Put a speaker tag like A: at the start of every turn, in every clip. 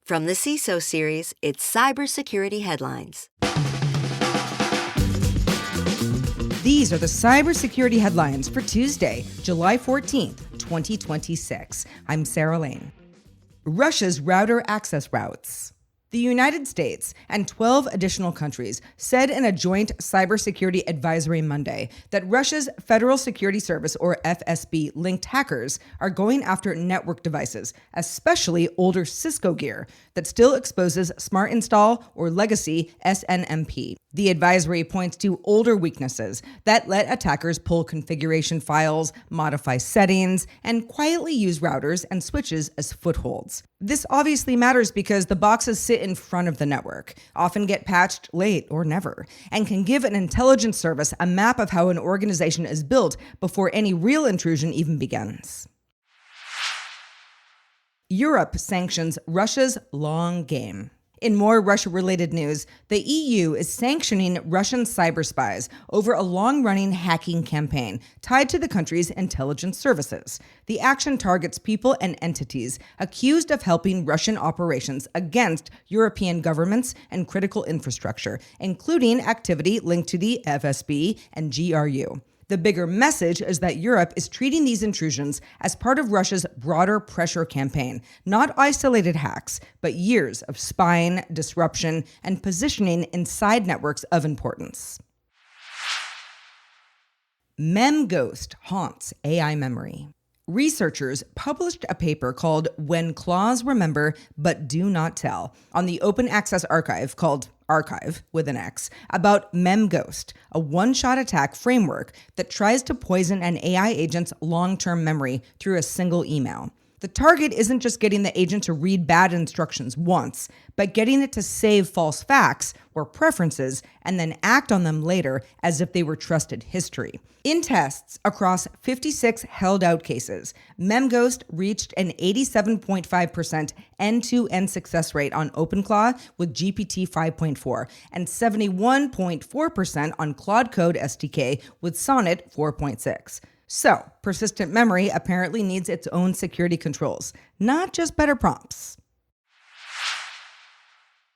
A: From the CISO series, it's Cybersecurity Headlines.
B: These are the cybersecurity headlines for Tuesday, July 14th, 2026. I'm Sarah Lane. Russia's router access routes. The United States and 12 additional countries said in a joint cybersecurity advisory Monday that Russia's Federal Security Service, or FSB, linked hackers are going after network devices, especially older Cisco gear that still exposes Smart Install or legacy SNMP. The advisory points to older weaknesses that let attackers pull configuration files, modify settings, and quietly use routers and switches as footholds. This obviously matters because the boxes sit in front of the network, often get patched late or never, and can give an intelligence service a map of how an organization is built before any real intrusion even begins. Europe sanctions Russia's long game. In more Russia-related news, the EU is sanctioning Russian cyber spies over a long-running hacking campaign tied to the country's intelligence services. The action targets people and entities accused of helping Russian operations against European governments and critical infrastructure, including activity linked to the FSB and GRU. The bigger message is that Europe is treating these intrusions as part of Russia's broader pressure campaign, not isolated hacks, but years of spying, disruption, and positioning inside networks of importance. MemGhost haunts AI memory. Researchers published a paper called When Claws Remember But Do Not Tell on the Open Access Archive called Archive with an X about MemGhost, a one-shot attack framework that tries to poison an AI agent's long-term memory through a single email. The target isn't just getting the agent to read bad instructions once, but getting it to save false facts or preferences and then act on them later as if they were trusted history. In tests across 56 held-out cases, MemGhost reached an 87.5% end-to-end success rate on OpenClaw with GPT 5.4 and 71.4% on Claude Code SDK with Sonnet 4.6. So, persistent memory apparently needs its own security controls, not just better prompts.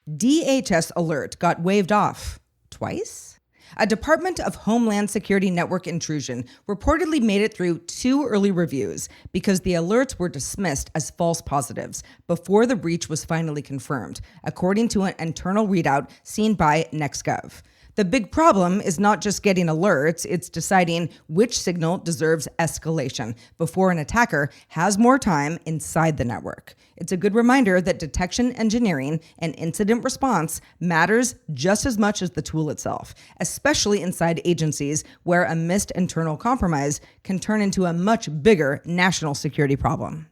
B: DHS alert got waved off twice? A Department of Homeland Security network intrusion reportedly made it through 2 early reviews because the alerts were dismissed as false positives before the breach was finally confirmed, according to an internal readout seen by NextGov. The big problem is not just getting alerts, it's deciding which signal deserves escalation before an attacker has more time inside the network. It's a good reminder that detection engineering and incident response matters just as much as the tool itself, especially inside agencies where a missed internal compromise can turn into a much bigger national security problem.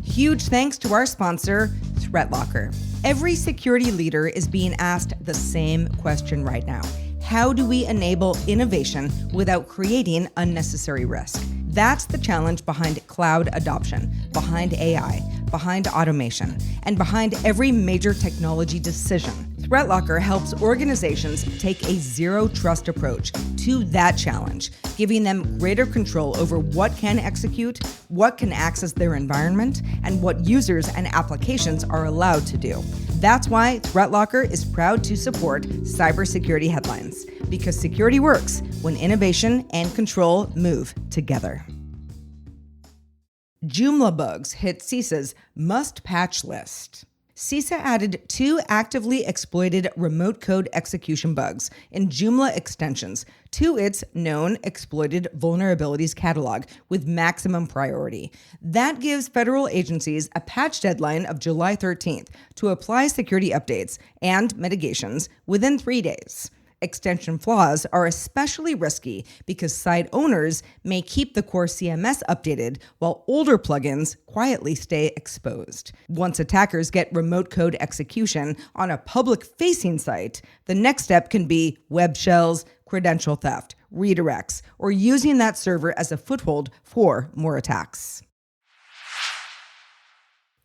B: Huge thanks to our sponsor, ThreatLocker. Every security leader is being asked the same question right now. How do we enable innovation without creating unnecessary risk? That's the challenge behind cloud adoption, behind AI, behind automation, and behind every major technology decision. ThreatLocker helps organizations take a zero-trust approach to that challenge, giving them greater control over what can execute, what can access their environment, and what users and applications are allowed to do. That's why ThreatLocker is proud to support cybersecurity headlines, because security works when innovation and control move together. Joomla bugs hit CISA's must-patch list. CISA added 2 actively exploited remote code execution bugs in Joomla extensions to its known exploited vulnerabilities catalog with maximum priority. That gives federal agencies a patch deadline of July 13th to apply security updates and mitigations within 3 days. Extension flaws are especially risky because site owners may keep the core CMS updated while older plugins quietly stay exposed. Once attackers get remote code execution on a public-facing site, the next step can be web shells, credential theft, redirects, or using that server as a foothold for more attacks.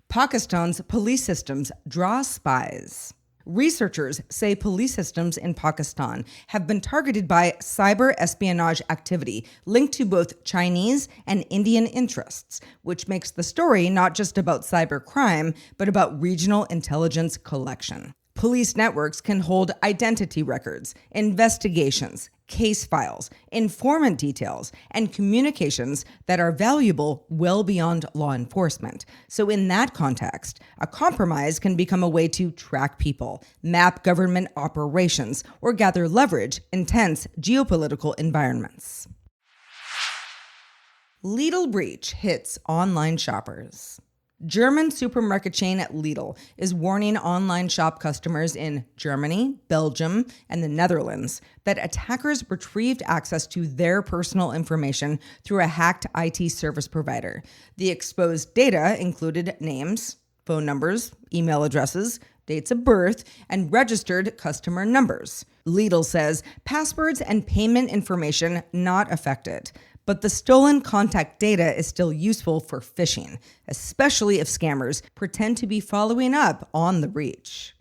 B: Pakistan's police systems draw spies. Researchers say police systems in Pakistan have been targeted by cyber espionage activity linked to both Chinese and Indian interests, which makes the story not just about cyber crime, but about regional intelligence collection. Police networks can hold identity records, investigations, case files, informant details, and communications that are valuable well beyond law enforcement. So in that context, a compromise can become a way to track people, map government operations, or gather leverage in tense geopolitical environments. Lidl breach hits online shoppers. German supermarket chain Lidl is warning online shop customers in Germany, Belgium, and the Netherlands that attackers retrieved access to their personal information through a hacked IT service provider. The exposed data included names, phone numbers, email addresses, dates of birth, and registered customer numbers. Lidl says passwords and payment information not affected. But the stolen contact data is still useful for phishing, especially if scammers pretend to be following up on the breach.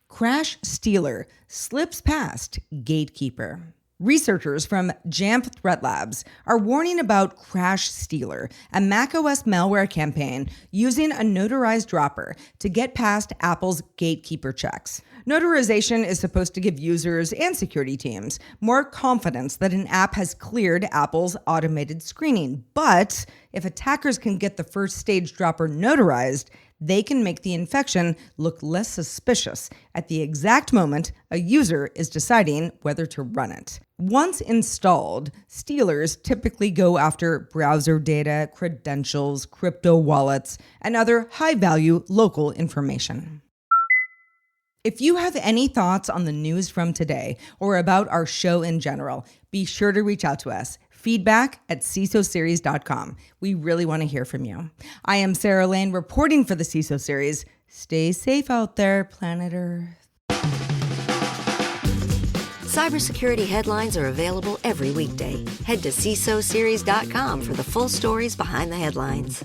B: Crash stealer slips past gatekeeper. Researchers from Jamf Threat Labs are warning about Crash Stealer, a macOS malware campaign using a notarized dropper to get past Apple's gatekeeper checks. Notarization is supposed to give users and security teams more confidence that an app has cleared Apple's automated screening. But if attackers can get the first stage dropper notarized, they can make the infection look less suspicious at the exact moment a user is deciding whether to run it. Once installed, stealers typically go after browser data, credentials, crypto wallets, and other high-value local information. If you have any thoughts on the news from today or about our show in general, be sure to reach out to us. feedback@CISOseries.com. We really want to hear from you. I am Sarah Lane reporting for the CISO Series. Stay safe out there, planet Earth.
A: Cybersecurity headlines are available every weekday. Head to CISOseries.com for the full stories behind the headlines.